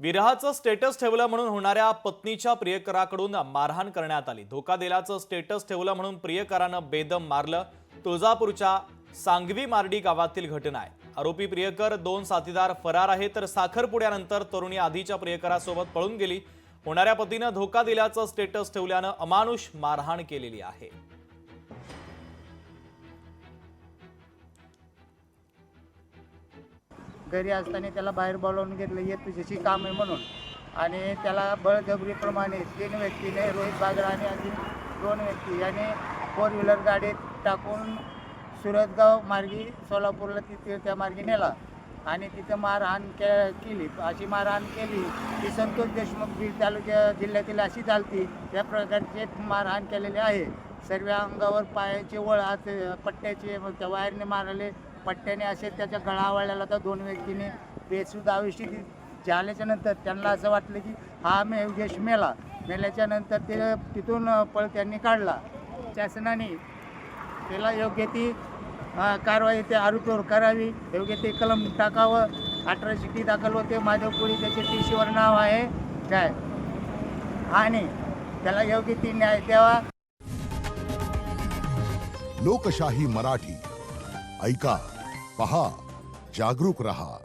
विरहाचं status ठेवलं म्हणून होणाऱ्या पत्नीच्या प्रियकराकडून मारहाण करण्यात आली। धोका दिल्याचं स्टेटस ठेवलं म्हणून प्रियकरानं बेदम मारलं। तुळजापूरच्या सांगवी मार्डी गावातील घटना आहे। आरोपी प्रियकर 2 साथीदार फरार आहे, तर साखरपुड्यानंतर तरुणी आधीच्या प्रियकरासोबत पळून गेली। होणाऱ्या पतीनं धोका दिल्याचं स्टेटस ठेवल्यानं अमानुष मारहाण केलेली आहे। घरी असताना त्याला बाहेर बोलावून घेतलं, ये तुझ्याशी काम आहे म्हणून, आणि त्याला बळजबरीप्रमाणे 3 व्यक्तीने, रोहित बागडा आणि अजून 2 व्यक्ती याने 4 व्हीलर गाडीत टाकून सुरतगाव मार्गी सोलापूरला तिथे त्या मार्गी नेला आणि तिथं मारहाण केली। अशी मारहाण केली की संतोष देशमुख बीड तालुक्या जिल्ह्यातील अशी चालती त्या प्रकारचे मारहाण केलेले आहे। सर्व अंगावर पायाचे वळात पट्ट्याचे त्या वायरने मारले, पट्ट्याने असे त्याच्या गळा आवळलेला तर 2 व्यक्तीने बेसूद आयुष्य झाल्याच्या नंतर त्यांना असं वाटलं की हा योगेश मेल्याच्या नंतर ते तिथून पळ त्यांनी काढला। शासनाने त्याला योग्य ती कारवाई ते आरोपीवर करावी, योग्य ते कलम टाकावं। 18 शिटी दाखल होते, माधवपुरी त्याचे TCवर नाव आहे काय, आणि त्याला योग्य ती न्याय द्यावा। लोकशाही मराठी ऐका, पहा, जागरूक रहा।